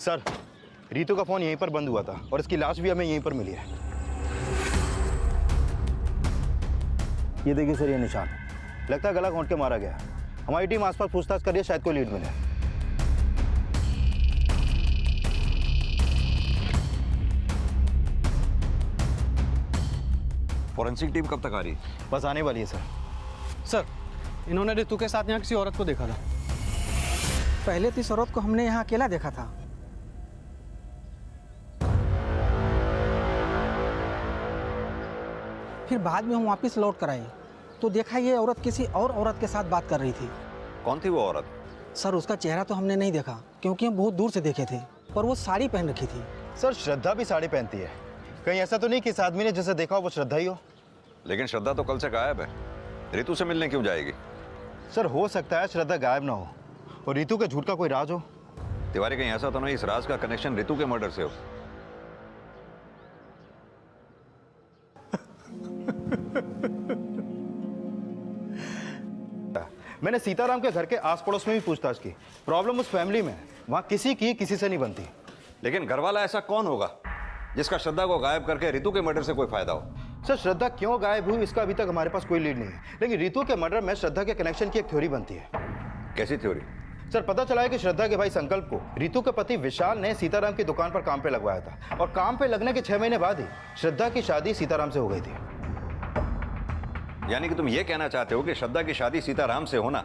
Sir, Ritu का phone यहीं पर बंद हुआ था और इसकी लाश भी हमें यहीं पर मिली है। ये देखिए सर, ये निशान लगता है गला घोंट के मारा गया। हमारी टीम आसपास पूछताछ कर रही है, शायद कोई लीड मिले। फॉरेंसिक टीम कब तक आ रही है? बस आने वाली है सर। सर, इन्होंने ऋतु के साथ यहाँ किसी औरत को देखा था। पहले तो इस औरत को हमने यहाँ अकेला देखा था। फिर बाद में हम वापस लौट कर आए तो देखा ये औरत किसी और औरत के साथ बात कर रही थी। कौन थी वो औरत? सर, उसका चेहरा तो हमने नहीं देखा क्योंकि हम बहुत दूर से देखे थे, पर वो साड़ी पहन रखी थी। सर, श्रद्धा भी साड़ी पहनती है। कहीं ऐसा तो नहीं कि इस आदमी ने जिसे देखा हो वो श्रद्धा ही हो? लेकिन श्रद्धा तो कल से गायब है। ऋतु से मिलने क्यों जाएगी? सर, हो सकता है श्रद्धा गायब ना हो और ऋतु के झूठ का कोई राज हो। तिवारी, कहीं ऐसा तो नहीं इस राज का कनेक्शन ऋतु के मर्डर से हो? मैंने सीताराम के घर के आस पड़ोस में भी पूछताछ की। प्रॉब्लम उस फैमिली में है, वहाँ किसी की किसी से नहीं बनती। लेकिन घर वाला ऐसा कौन होगा जिसका श्रद्धा को गायब करके ऋतु के मर्डर से कोई फायदा हो? सर, श्रद्धा क्यों गायब हुई इसका अभी तक हमारे पास कोई लीड नहीं है, लेकिन ऋतु के मर्डर में श्रद्धा के कनेक्शन की एक थ्योरी बनती है। कैसी थ्योरी? सर, पता चला है कि श्रद्धा के भाई संकल्प को ऋतु के पति विशाल ने सीताराम की दुकान पर काम पे लगवाया था और काम पे लगने के 6 महीने बाद ही श्रद्धा की शादी सीताराम से हो गई थी। यानी कि तुम ये कहना चाहते हो कि श्रद्धा की शादी सीताराम से होना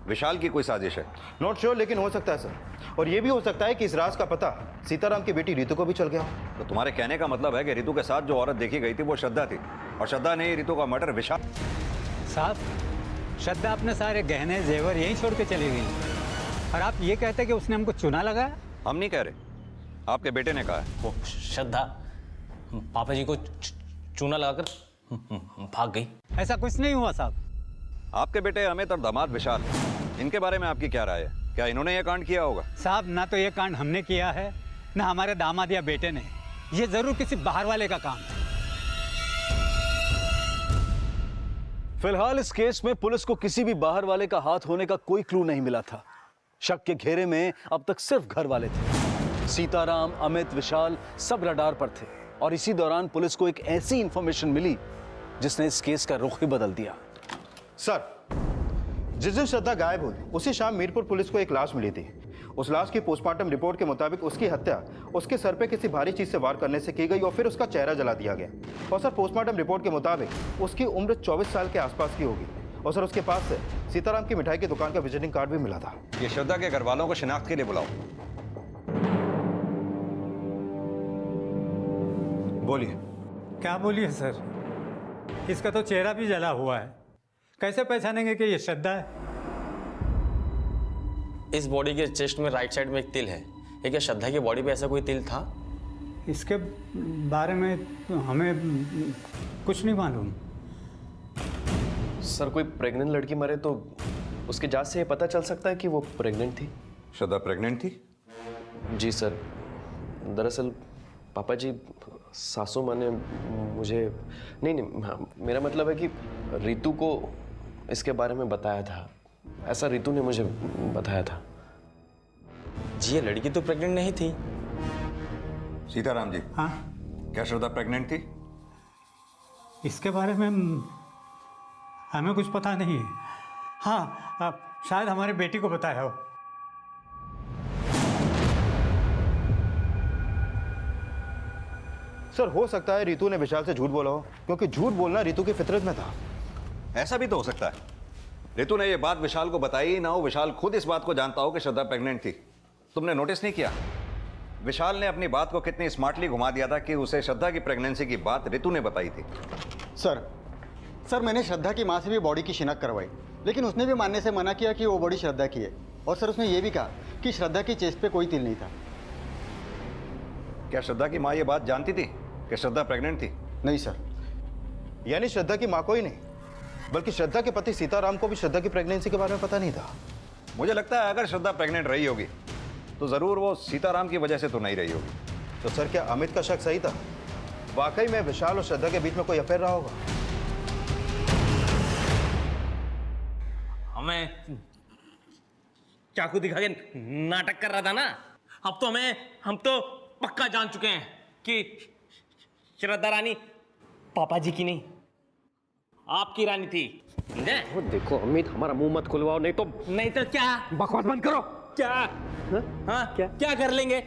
विशाल की कोई साजिश है? नॉट श्योर, लेकिन हो सकता है सर। और ये भी हो सकता है कि इस राज का पता सीताराम की बेटी ऋतु को भी चल गया हो। तो तुम्हारे कहने का मतलब है कि ऋतु के साथ जो औरत देखी गई थी वो श्रद्धा थी और श्रद्धा ने ही ऋतु का मर्डर विशाल। साहब, श्रद्धा अपने सारे गहने जेवर यहीं छोड़ के चली गई और आप ये कहते हैं कि उसने हमको चुना लगाया? हम नहीं कह रहे, आपके बेटे ने कहा है। वो श्रद्धा पापा जी को चूना लगाकर भाग गई। ऐसा कुछ नहीं हुआ साहब। आपके बेटे अमित और दामाद विशाल, इनके बारे में आपकी क्या राय है? क्या इन्होंने यह कांड किया होगा? साहब, ना तो ये कांड हमने किया है ना हमारे दामाद या बेटे ने। ये जरूर किसी बाहर वाले का काम है। फिलहाल इस केस में पुलिस को किसी भी बाहर वाले का हाथ होने का कोई क्लू नहीं मिला था। शक के घेरे में अब तक सिर्फ घर वाले थे। सीताराम, अमित, विशाल सब रडार पर थे और इसी दौरान पुलिस को एक ऐसी इंफॉर्मेशन मिली जिसने इस केस का रुख ही बदल दिया। सर, जिस दिन श्रद्धा गायब हुई उसी शाम मीरपुर पुलिस को एक लाश मिली थी। उस लाश की पोस्टमार्टम रिपोर्ट के मुताबिक उसकी हत्या उसके सर पे किसी भारी चीज से वार करने से की गई और फिर उसका चेहरा जला दिया गया। और सर, पोस्टमार्टम रिपोर्ट के मुताबिक उसकी उम्र 24 साल के आसपास की होगी। और सर, उसके पास से सीताराम की मिठाई की दुकान का विजिटिंग कार्ड भी मिला था। ये श्रद्धा के घर वालों को शिनाख्त के लिए बुलाओ। बोलिए। क्या बोलिए सर, इसका तो चेहरा भी जला हुआ है। कैसे पहचानेंगे कि ये श्रद्धा है? इस बॉडी के चेस्ट में राइट साइड में एक तिल है। ये क्या श्रद्धा की बॉडी पे ऐसा कोई तिल था? इसके बारे में तो हमें कुछ नहीं मालूम। सर, कोई प्रेग्नेंट लड़की मरे तो उसकी जांच से ये पता चल सकता है कि वो प्रेग्नेंट थी। श्रद्धा प्रेग्नेंट थी? जी सर, दरअसल पापा जी, सासू माँ ने मुझे मेरा मतलब है कि ऋतु को इसके बारे में बताया था। ऐसा ऋतु ने मुझे बताया था। जी, ये लड़की तो प्रेग्नेंट नहीं थी। सीताराम जी, हाँ, क्या श्रद्धा प्रेग्नेंट थी? इसके बारे में हमें कुछ पता नहीं है। हाँ, शायद हमारी बेटी को बताया हो। सर, हो सकता है ऋतु ने विशाल से झूठ बोला हो, क्योंकि झूठ बोलना ऋतु की फितरत में था। ऐसा भी तो हो सकता है ऋतु ने यह बात विशाल को बताई ही ना हो, विशाल खुद इस बात को जानता हो कि श्रद्धा प्रेग्नेंट थी। तुमने नोटिस नहीं किया विशाल ने अपनी बात को कितनी स्मार्टली घुमा दिया था कि उसे श्रद्धा की प्रेगनेंसी की बात ऋतु ने बताई थी। सर, मैंने श्रद्धा की माँ से भी बॉडी की शिनाख्त करवाई, लेकिन उसने भी मानने से मना किया कि वो बॉडी श्रद्धा की है। और सर, उसने ये भी कहा कि श्रद्धा की चेस्ट पे कोई तिल नहीं था। क्या श्रद्धा की माँ ये बात जानती थी कि श्रद्धा प्रेग्नेंट थी? नहीं सर। यानी श्रद्धा की माँ को ही नहीं, बल्कि श्रद्धा के पति सीताराम को भी श्रद्धा की प्रेगनेंसी के बारे में पता नहीं था। मुझे लगता है अगर श्रद्धा प्रेग्नेंट रही होगी तो जरूर वो सीताराम की वजह से तो नहीं रही होगी। तो सर, क्या अमित का शक सही था? वाकई में विशाल और श्रद्धा के बीच में कोई अफेयर रहा होगा? हमें चाकू दिखा के नाटक कर रहा था ना। अब तो हम तो पक्का जान चुके हैं कि श्रद्धा रानी पापा जी की नहीं, आपकी रानी थी। वो देखो अमित, हमारा मुंह मत खुलवाओ, नहीं तो क्या बकवास बंद करो। क्या हाँ क्या कर लेंगे?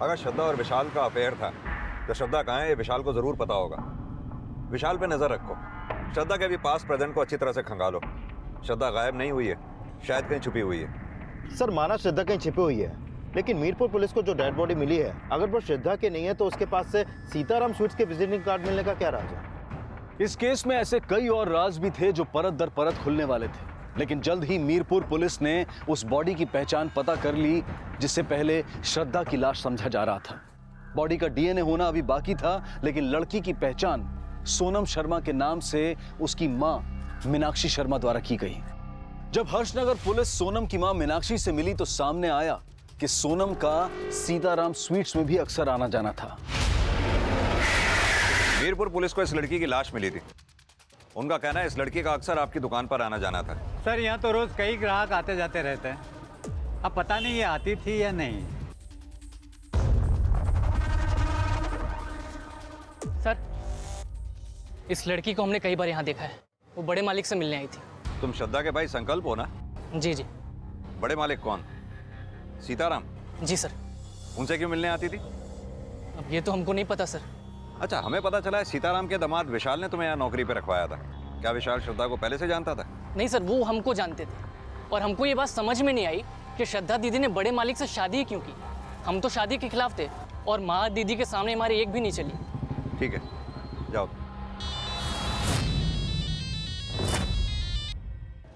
अगर श्रद्धा और विशाल का अफेयर था तो श्रद्धा कहाँ है ये विशाल को जरूर पता होगा। विशाल पे नजर रखो, श्रद्धा के भी पास प्रेजेंट को अच्छी तरह से खंगालो। श्रद्धा गायब नहीं हुई है, शायद कहीं छुपी हुई है। सर माना श्रद्धा कहीं छिपी हुई है, लेकिन मीरपुर पुलिस को जो डेड बॉडी मिली है, अगर वो श्रद्धा की नहीं है तो उसके पास से सीताराम स्वीट्स के विजिटिंग कार्ड मिलने का क्या राज है? इस केस में ऐसे कई और राज भी थे जो परत दर परत खुलने वाले थे, लेकिन जल्द ही मीरपुर पुलिस ने उस बॉडी की पहचान पता कर ली जिससे पहले श्रद्धा की लाश समझा जा रहा था। बॉडी का डीएनए होना अभी बाकी था, लेकिन लड़की की पहचान सोनम शर्मा के नाम से उसकी मां मीनाक्षी शर्मा द्वारा की गई। जब हर्षनगर पुलिस सोनम की मां मीनाक्षी से मिली तो सामने आया कि सोनम का सीताराम स्वीट्स में भी अक्सर आना जाना था। मीरपुर पुलिस को इस लड़की की लाश मिली थी। उनका कहना है इस लड़की का अक्सर आपकी दुकान पर आना जाना था। सर यहाँ तो रोज कई ग्राहक आते जाते रहते हैं, अब पता नहीं ये आती थी या नहीं। सर, इस लड़की को हमने कई बार यहाँ देखा है। वो बड़े मालिक से मिलने आई थी। तुम श्रद्धा के भाई संकल्प हो ना? जी जी। बड़े मालिक कौन? सीताराम? जी सर। उनसे क्यों मिलने आती थी? अब ये तो हमको नहीं पता सर। अच्छा, हमें पता चला है सीताराम के दामाद विशाल ने तुम्हें यहाँ नौकरी पे रखवाया था। क्या विशाल श्रद्धा को पहले से जानता था? नहीं सर, वो हमको जानते थे और हमको ये बात समझ में नहीं आई कि श्रद्धा दीदी ने बड़े मालिक से शादी क्यों की। हम तो शादी के खिलाफ थे और माँ दीदी के सामने हमारी एक भी नहीं चली। ठीक है, जाओ।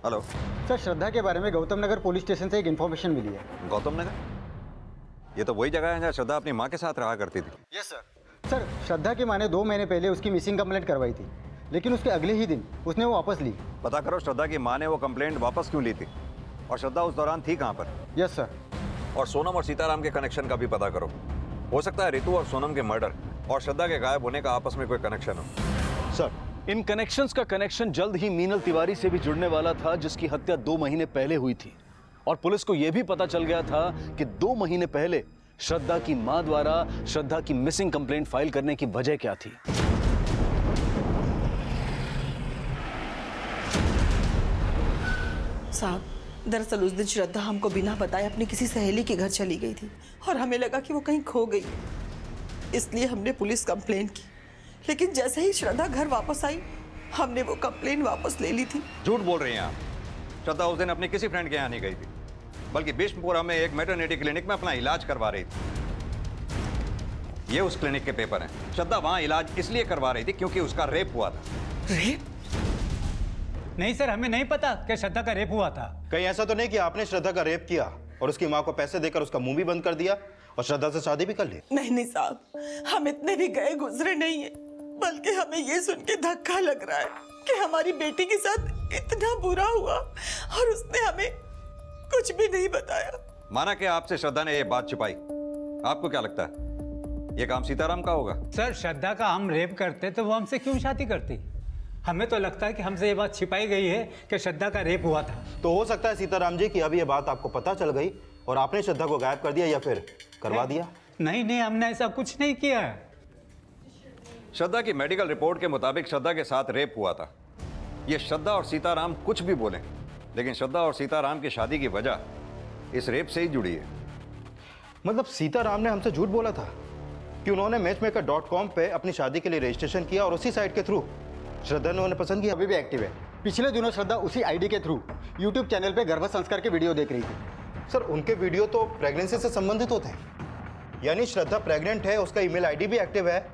हेलो सर, श्रद्धा के बारे में गौतम नगर पुलिस स्टेशन से एक इन्फॉर्मेशन मिली है। गौतम नगर? ये तो वही जगह है जहाँ श्रद्धा अपनी माँ के साथ रहा करती थी। Yes sir. सर, श्रद्धा की माँ ने 2 महीने पहले उसकी मिसिंग कंप्लेंट करवाई थी, लेकिन उसके अगले ही दिन उसने वो वापस ली। पता करो श्रद्धा की माँ ने वो कंप्लेंट वापस क्यों ली थी और श्रद्धा उस दौरान थी कहाँ पर। Yes sir. और सोनम और सीताराम के कनेक्शन का भी पता करो। हो सकता है रितु और सोनम के मर्डर और श्रद्धा के गायब होने का आपस में कोई कनेक्शन हो। सर, इन कनेक्शंस का कनेक्शन जल्द ही मीनल तिवारी से भी जुड़ने वाला था, जिसकी हत्या 2 महीने पहले हुई थी। और पुलिस को यह भी पता चल गया था कि 2 महीने पहले श्रद्धा की मां द्वारा श्रद्धा की मिसिंग कंप्लेंट फाइल करने की वजह क्या थी। साहब, दरअसल उस दिन श्रद्धा हमको बिना बताए अपनी किसी सहेली के घर चली गई थी और हमें लगा कि वो कहीं खो गई, इसलिए हमने पुलिस कंप्लेंट की। लेकिन जैसे ही श्रद्धा घर वापस आई, हमने वो कंप्लेंट वापस ले ली थी। झूठ बोल रही हैं आप। श्रद्धा उस दिन अपने किसी फ्रेंड के यहाँ नहीं गई थी, बल्कि बिष्णुपुरा में एक मैटरनिटी क्लिनिक में अपना इलाज करवा रही थी। ये उस क्लिनिक के पेपर हैं। श्रद्धा वहां इलाज इसलिए करवा रही थी क्योंकि उसका रेप हुआ था। रेप? नहीं सर, हमें नहीं पता कि श्रद्धा का रेप हुआ था। कहीं ऐसा तो नहीं कि आपने श्रद्धा का रेप किया और उसकी माँ को पैसे देकर उसका मुंह भी बंद कर दिया और श्रद्धा से शादी भी कर ली? नहीं साहब, हम इतने भी गए गुजरे नहीं है, बल्कि हमें ये सुन के धक्का लग रहा है कि हमारी बेटी के साथ इतना बुरा हुआ और उसने हमें कुछ भी नहीं बताया। माना कि आपसे श्रद्धा ने ये बात छिपाई, आपको क्या लगता है ये काम सीताराम का होगा? सर, श्रद्धा का हम रेप करते तो वो हमसे क्यों शादी करती? हमें तो लगता है कि हमसे ये बात छिपाई गई है कि श्रद्धा का रेप हुआ था। तो हो सकता है सीताराम जी कि अभी ये बात आपको पता चल गई और आपने श्रद्धा को गायब कर दिया या फिर करवा दिया। नहीं, हमने ऐसा कुछ नहीं किया। श्रद्धा की मेडिकल रिपोर्ट के मुताबिक श्रद्धा के साथ रेप हुआ था। ये श्रद्धा और सीताराम कुछ भी बोलें, लेकिन श्रद्धा और सीताराम की शादी की वजह इस रेप से ही जुड़ी है। मतलब सीताराम ने हमसे झूठ बोला था कि उन्होंने मैचमेकर.com पे अपनी शादी के लिए रजिस्ट्रेशन किया और उसी साइट के थ्रू श्रद्धा ने उन्हें पसंद किया। अभी भी एक्टिव है। पिछले दिनों श्रद्धा उसी आईडी के थ्रू यूट्यूब चैनल पे गर्भ संस्कार के वीडियो देख रही थी। सर, उनके वीडियो तो प्रेगनेंसी से संबंधित होते हैं, यानी श्रद्धा प्रेग्नेंट है, उसका ईमेल आईडी भी एक्टिव है,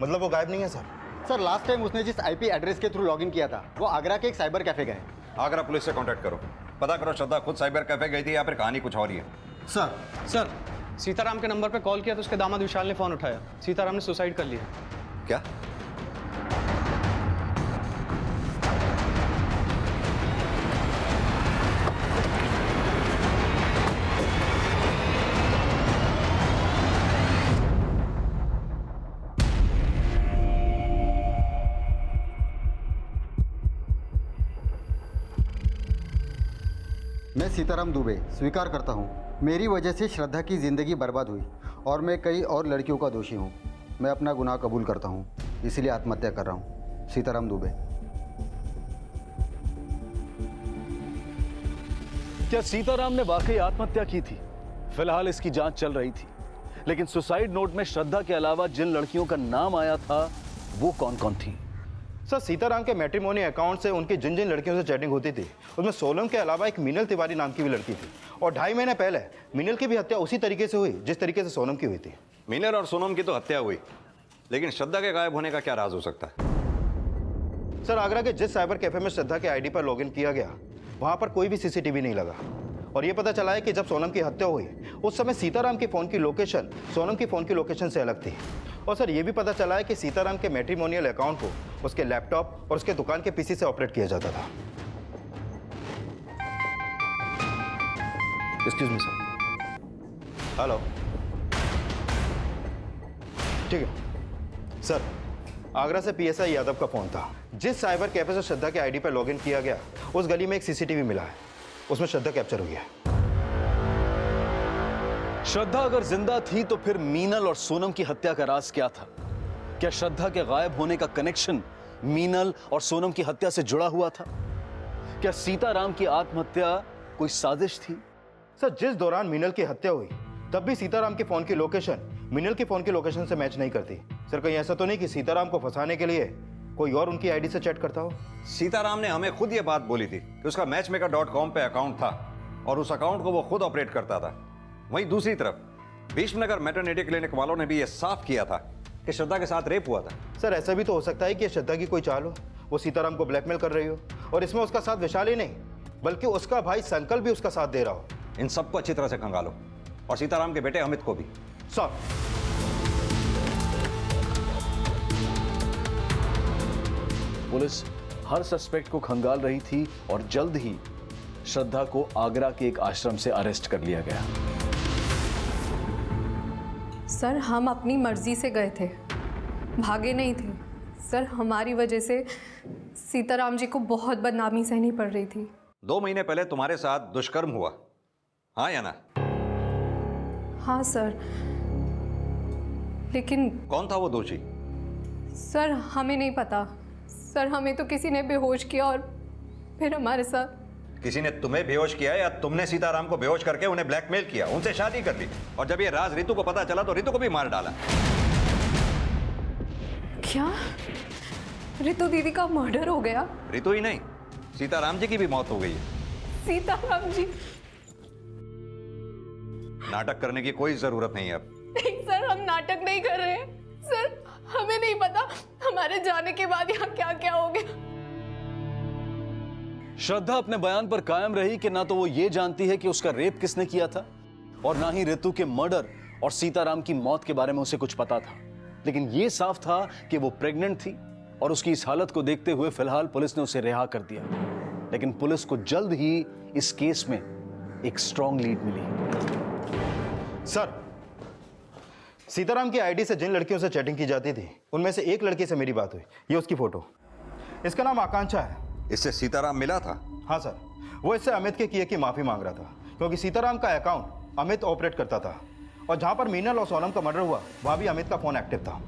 मतलब वो गायब नहीं है। सर, लास्ट टाइम उसने जिस आईपी एड्रेस के थ्रू लॉगिन किया था वो आगरा के एक साइबर कैफे गए। आगरा पुलिस से कांटेक्ट करो, पता करो श्रद्धा खुद साइबर कैफे गई थी या फिर कहानी कुछ और ही है। सर, सीताराम के नंबर पे कॉल किया तो उसके दामाद विशाल ने फोन उठाया। सीताराम ने सुसाइड कर लिया। क्या? मैं सीताराम दुबे स्वीकार करता हूँ, मेरी वजह से श्रद्धा की ज़िंदगी बर्बाद हुई और मैं कई और लड़कियों का दोषी हूँ। मैं अपना गुनाह कबूल करता हूँ, इसलिए आत्महत्या कर रहा हूँ। सीताराम दुबे। क्या सीताराम ने वाकई आत्महत्या की थी? फिलहाल इसकी जांच चल रही थी, लेकिन सुसाइड नोट में श्रद्धा के अलावा जिन लड़कियों का नाम आया था वो कौन कौन थी? सर, सीताराम के मैट्रिमोनी अकाउंट से उनकी जिन जिन लड़कियों से चैटिंग होती थी उसमें सोनम के अलावा एक मीनल तिवारी नाम की भी लड़की थी, और 2.5 महीने पहले मीनल की भी हत्या उसी तरीके से हुई जिस तरीके से सोनम की हुई थी। मीनल और सोनम की तो हत्या हुई, लेकिन श्रद्धा के गायब होने का क्या राज हो सकता है? सर, आगरा के जिस साइबर कैफे में श्रद्धा के आईडी पर लॉगिन किया गया वहां पर कोई भी सीसीटीवी नहीं लगा, और ये पता चला है कि जब सोनम की हत्या हुई उस समय सीताराम के फोन की लोकेशन सोनम की फोन की लोकेशन से अलग थी। और सर, ये भी पता चला है कि सीताराम के मैट्रिमोनियल अकाउंट को उसके लैपटॉप और उसके दुकान के पीसी से ऑपरेट किया जाता था। Excuse me sir. हेलो। ठीक है सर, आगरा से पीएसआई यादव का फोन था। जिस साइबर कैफे से श्रद्धा के आईडी पर लॉगिन किया गया उस गली में एक सीसीटीवी मिला है, उसमें श्रद्धा कैप्चर हुई है। श्रद्धा अगर जिंदा थी तो फिर मीनल और सोनम की हत्या का राज क्या था? क्या श्रद्धा के गायब होने का कनेक्शन मीनल और सोनम की हत्या से जुड़ा हुआ था? क्या सीताराम की आत्महत्या कोई साजिश थी? सर, जिस दौरान मीनल की हत्या हुई तब भी सीताराम के फोन की लोकेशन मीनल की फोन की लोकेशन से मैच नहीं करती। सर, कहीं ऐसा तो नहीं कि सीताराम को फंसाने के लिए कोई और उनकी आईडी से चैट करता हो? सीताराम ने हमें खुद ये बात बोली थी कि उसका मैचमेकर.com पे अकाउंट था और उस अकाउंट को वो खुद ऑपरेट करता था। वहीं दूसरी तरफ भीष्मनगर मैटरनिटी क्लिनिक वालों ने भी ये साफ किया था कि श्रद्धा के साथ रेप हुआ था। सर, ऐसा भी तो हो सकता है कि श्रद्धा की कोई चाल हो, वो सीताराम को ब्लैकमेल कर रही हो, और इसमें उसका साथ विशाल ही नहीं बल्कि उसका भाई संकल्प भी उसका साथ दे रहा हो। इन सबको अच्छी तरह से खंगालो, और सीताराम के बेटे अमित को भी। सर, पुलिस हर सस्पेक्ट को खंगाल रही थी और जल्द ही श्रद्धा को आगरा के एक आश्रम से अरेस्ट कर लिया गया। सर, हम अपनी मर्जी से गए थे, भागे नहीं थे। सर, हमारी वजह से सीताराम जी को बहुत बदनामी सहनी पड़ रही थी। 2 महीने पहले तुम्हारे साथ दुष्कर्म हुआ, हाँ या ना? हाँ सर, लेकिन कौन था वो दोषी? सर, हमें नहीं पता। सर, हमें तो किसी ने बेहोश किया और फिर हमारे साथ। किसी ने तुम्हें बेहोश किया या तुमने सीताराम को बेहोश करके उन्हें ब्लैकमेल किया, उनसे शादी कर ली, और जब ये राज रितु को पता चला तो रितु को भी मार डाला? क्या रितु दीदी का मर्डर हो गया? रितु ही नहीं, सीताराम जी की भी मौत हो गई है। सीताराम जी? नाटक करने की कोई जरूरत नहीं है अब। नहीं सर, हम नाटक नहीं कर रहे हैं। सर, हमें नहीं पता हमारे जाने के बाद यहाँ क्या क्या हो गया। श्रद्धा अपने बयान पर कायम रही कि ना तो वो ये जानती है कि उसका रेप किसने किया था, और ना ही रितु के मर्डर और सीताराम की मौत के बारे में उसे कुछ पता था। लेकिन ये साफ था कि वो प्रेग्नेंट थी, और उसकी इस हालत को देखते हुए फिलहाल पुलिस ने उसे रिहा कर दिया। लेकिन पुलिस को जल्द ही इस केस में एक स्ट्रॉन्ग लीड मिली। सर, सीताराम की आईडी से जिन लड़कियों से चैटिंग की जाती थी उनमें से एक लड़की से मेरी बात हुई। ये उसकी फोटो, इसका नाम आकांक्षा है। इससे सीताराम मिला था? हाँ सर, वो इससे अमित के किए की माफी मांग रहा था, क्योंकि सीताराम का अकाउंट अमित ऑपरेट करता था, और जहां पर मीनल और सोनम का मर्डर हुआ वहां भी अमित का फोन एक्टिव था।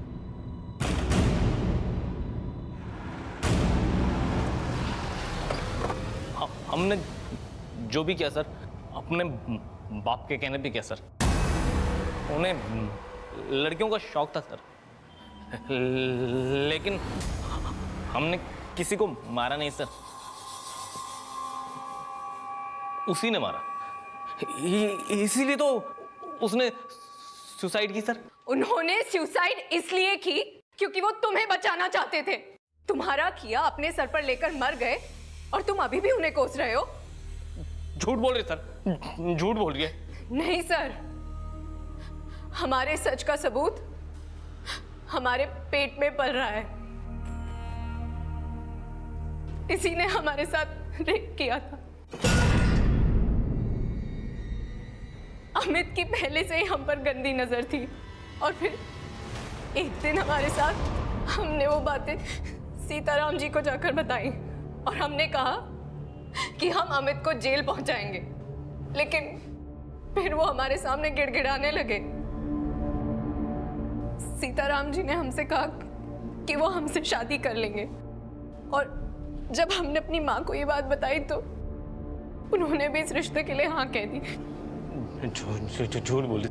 हमने जो भी किया सर, अपने बाप के कहने पे किया सर। उन्हें लड़कियों का शौक था सर, लेकिन हमने किसी को मारा नहीं सर, उसी ने मारा। इसीलिए तो उसने सुसाइड की सर। उन्होंने सुसाइड इसलिए की क्योंकि वो तुम्हें बचाना चाहते थे। तुम्हारा किया अपने सर पर लेकर मर गए और तुम अभी भी उन्हें कोस रहे हो। झूठ बोल रहे सर, झूठ बोल रही है। नहीं सर, हमारे सच का सबूत हमारे पेट में पल रहा है। इसी ने हमारे साथ रेप किया था। अमित की पहले से ही हम पर गंदी नजर थी, और फिर एक दिन हमारे साथ हमने वो बातें सीताराम जी को जाकर बताई, और हमने कहा कि हम अमित को जेल पहुंचाएंगे। लेकिन फिर वो हमारे सामने गिड़गिड़ाने लगे। सीताराम जी ने हमसे कहा कि वो हमसे शादी कर लेंगे, और जब हमने अपनी माँ को ये बात बताई तो उन्होंने भी इस रिश्ते के लिए हाँ कह दी। झूठ बोल रही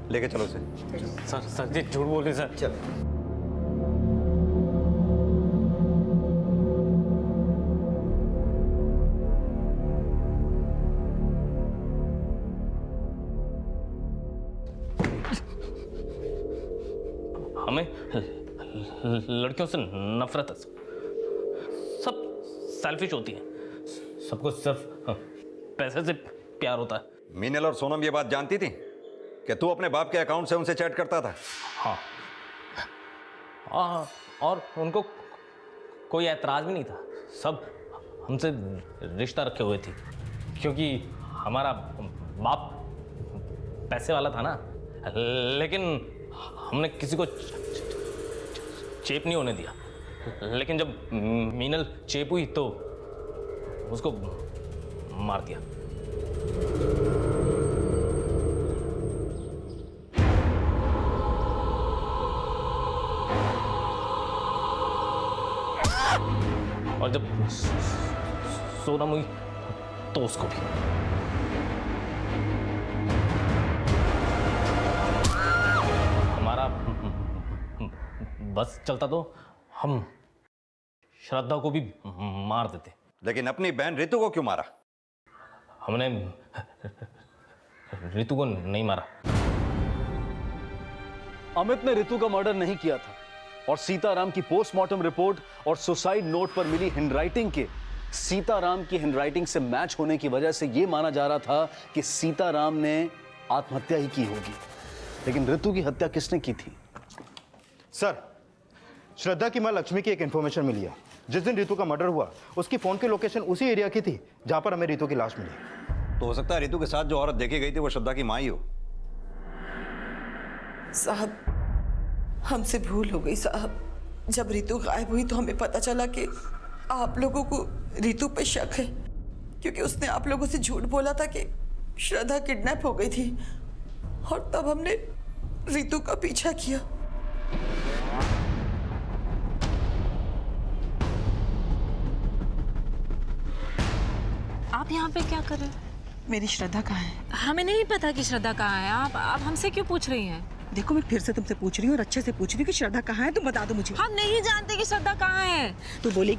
लेके चलो उसे। सर जी झूठ बोल रही सर। चल हमें लड़कियों से नफरत है। सब सेल्फिश होती हैं, सबको सिर्फ पैसे से प्यार होता है। मीनल और सोनम ये बात जानती थी कि तू अपने बाप के अकाउंट से उनसे चैट करता था? हाँ, और उनको कोई एतराज़ भी नहीं था। सब हमसे रिश्ता रखे हुए थे, क्योंकि हमारा बाप पैसे वाला था ना। लेकिन हमने किसी को चेप नहीं होने दिया। लेकिन जब मीनल चेप हुई तो उसको मार दिया। और जब सोनम हुई तो उसको भी। हमारा बस चलता तो हम श्रद्धा को भी मार देते। लेकिन अपनी बहन रितु को क्यों मारा? हमने रितु को नहीं मारा। अमित ने रितु का मर्डर नहीं किया था, और सीताराम की पोस्टमार्टम रिपोर्ट और सुसाइड नोट पर मिली हैंडराइटिंग के सीताराम की हैंडराइटिंग से मैच होने की वजह से यह माना जा रहा था कि सीताराम ने आत्महत्या ही की होगी। लेकिन रितु की हत्या किसने की थी? सर, श्रद्धा की मां लक्ष्मी की एक इंफॉर्मेशन मिली है। जिस दिन रितु का मर्डर हुआ उसकी फोन की लोकेशन उसी एरिया की थी जहां पर हमें रितु की लाश मिली। तो हो सकता है रितु के साथ जो औरत देखी गई थी वो श्रद्धा की मां ही हो। साहब, हमसे भूल हो गई साहब। जब रितु गायब हुई तो हमें पता चला कि आप लोगों को रितु पे शक है, क्योंकि उसने आप लोगों से झूठ बोला था कि श्रद्धा किडनैप हो गई थी, और तब हमने रितु का पीछा किया। आप यहाँ पे क्या कर रहे हो? मेरी श्रद्धा कहाँ है? हमें नहीं पता कि श्रद्धा कहाँ है। आप हमसे क्यों पूछ रही हैं? देखो, मैं फिर से तुमसे पूछ रही हूँ और अच्छे से पूछ रही हूँ कि श्रद्धा कहाँ है, तुम बता दो मुझे। हम नहीं जानते कि श्रद्धा कहाँ है। तू बोलेगी